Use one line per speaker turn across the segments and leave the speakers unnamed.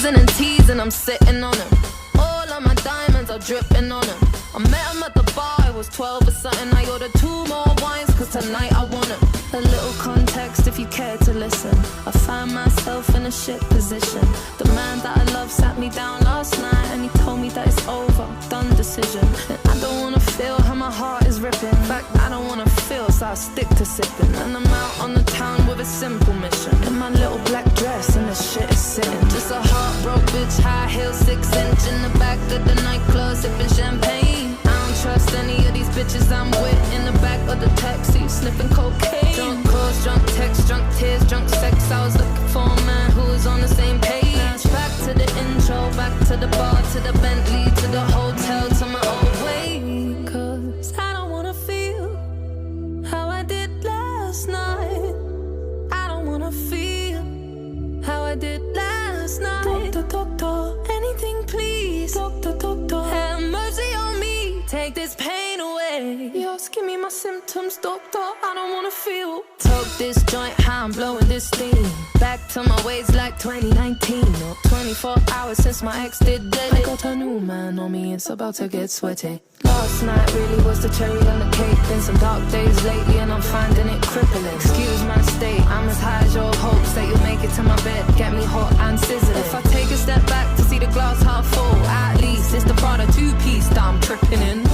teasing and teasing, I'm sitting on him. All of my diamonds are dripping on him. I met him at the bar, I was 12 or something. I ordered 2 more wines, cause tonight I want him. A little context if you care to listen. I found myself in a shit position. The man that I love sat me down last night and he told me that it's over, done decision. And I don't wanna feel how my heart is ripping. In fact, I don't wanna feel, so I stick to sipping. And I'm out on the town with a simple mission. In my little black dress and the shit is sitting. Just a heartbroken bitch, high heel, 6-inch in the back of the nightclub, sipping champagne. I don't trust any of these bitches I'm with. In the back of the taxi, sniffing cocaine. Drunk calls, drunk texts, drunk tears, drunk sex. I was looking for a man who was on the same page. Back to the intro, back to the bar, to the Bentley, to the hotel, to my old way. Cause I don't wanna feel how I did last night. I don't wanna feel how I did last night. Doctor, anything please. Doctor, have mercy on me. Take this pain away. Just give me my symptoms, doctor. I don't wanna feel. Toke this joint, how I'm blowing this steam. Back to my ways like 2019. Or 24 hours since my ex did dead. I got a new man on me, it's about to get sweaty. Last night really was the cherry on the cake. Been some dark days lately and I'm finding it crippling. Excuse my state, I'm as high as your hopes that you'll make it to my bed. Get me hot and sizzling. If I take a step back to see the glass half full, at least it's the Parrot 2-piece that I'm tripping in.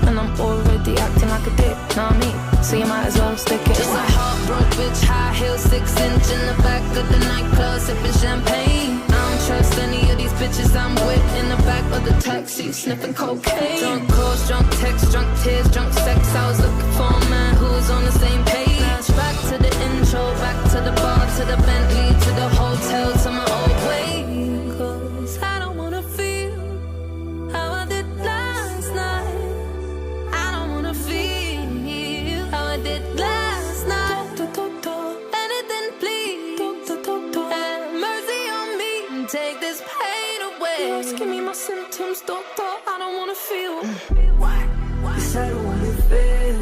And I'm already acting like a dick, know what I mean? So you might as well stick it. Just a heartbroken bitch, high heel, 6-inch in the back of the nightclub, sipping champagne. I don't trust any of these bitches I'm with. In the back of the taxi, sniffing cocaine. Drunk calls, drunk texts, drunk tears, drunk sex. I was looking for a man who was on the same page. Back to the intro, back to the bar, to the Bentley, to the hotel, to my old way. Cause I don't wanna feel how I did last night. I don't wanna feel how I did last night. Anything please. Have mercy on me and take this pain away. Just give me my symptoms, doctor. I don't wanna feel.
Cause I don't wanna feel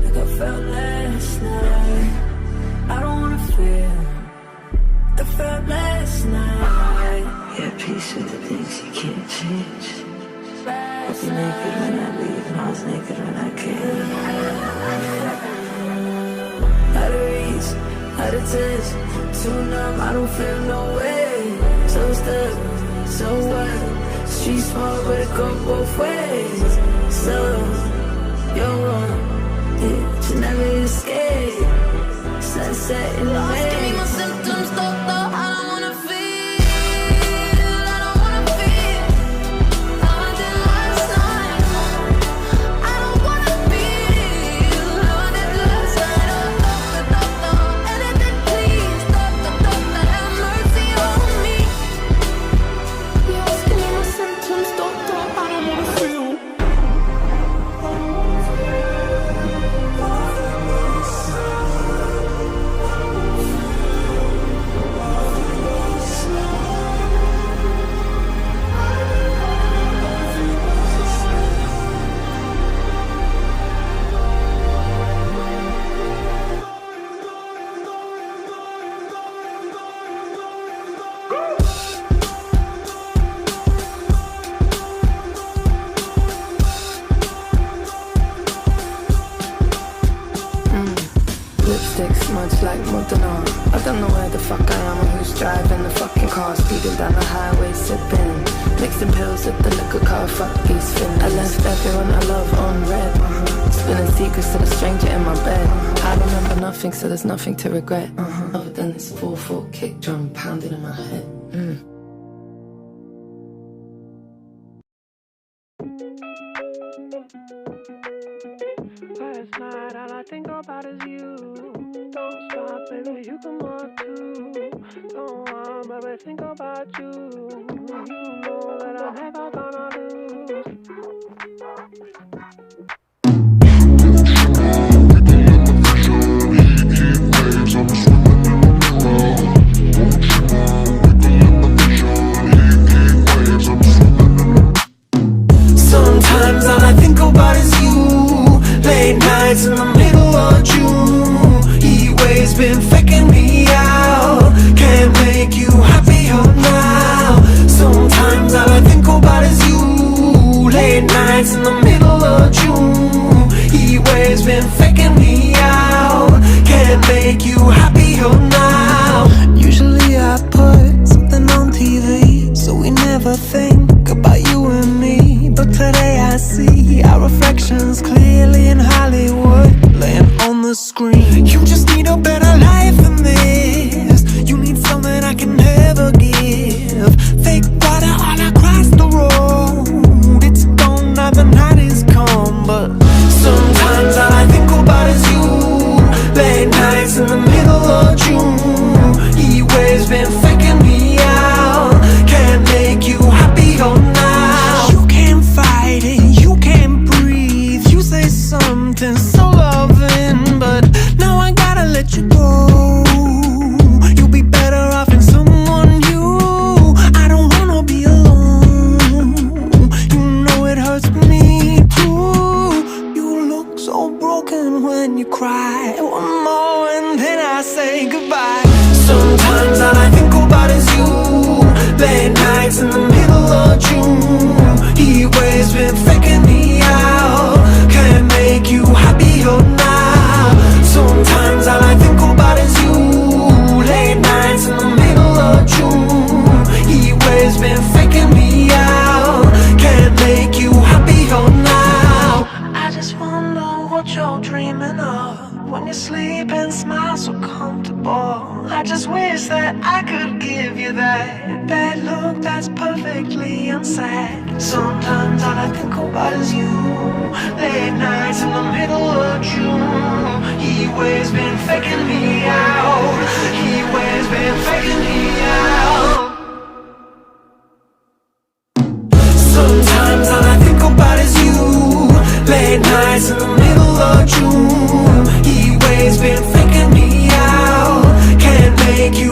like I felt last night. I don't wanna feel like I felt last night. Yeah, peace with the things you can't change. I was naked when I leave and I was naked when I came. Out of reach, out of touch, too numb, I don't feel no way. So stuck, so what? Street smart but it go both ways. So, you're wrong, yeah, you never escape. Sunset in the
Lost, give me my symptoms, doctor. I don't wanna feel. I don't wanna feel how I did last night. I don't wanna feel how I did last night. Doctor, anything please. Doctor, have mercy on me. Just give me my symptoms, doctor. I don't wanna feel.
Much like Montana. I don't know where the fuck I am or who's driving the fucking car. Speeding down the highway, sipping, mixing pills with the liquor car. Fuck these fins. I left everyone I love on red. Spilling secrets to the stranger in my bed. I remember nothing, so there's nothing to regret. Other than this 4/4 kick drum pounding in my head.
Last night all I think about is you. Don't stop, baby, you come on too. Don't want, baby, think about you. You know that I'm never gonna lose.
Sometimes all I think about is you. Late nights in the middle of June. Heat waves been faking me out. Can't make you happy all night. You just need a better life than this. You need something I can never give. Fake water all across the road. It's gone now, the night is come. But sometimes all I think about is you. Late nights in the middle of June. He waves been faking me out. Can't make you happier now. You can't fight it, you can't breathe. You say something so loving, but now I gotta let you go. You'll be better off in someone new. I don't wanna be alone. You know it hurts me too. You look so broken when you cry. One more and then I say goodbye. Sometimes all I think about is you. Late nights in the middle of June. He waves been faking me out. Can't make you happier now. Sometimes all I think about is you. Late nights in the middle of June. He waves been faking me out. Can't make you happier now. I just wonder what you're dreaming of when you sleep and smile so comfortable. I just wish that I could give you that bad look that's perfectly unsaid. Sometimes all I think about is you. Late nights in the middle of June. He waves been faking me out. He waves been faking me out. Sometimes all I think about is you. Late nights in the middle of June. He waves been faking me out. Can't make you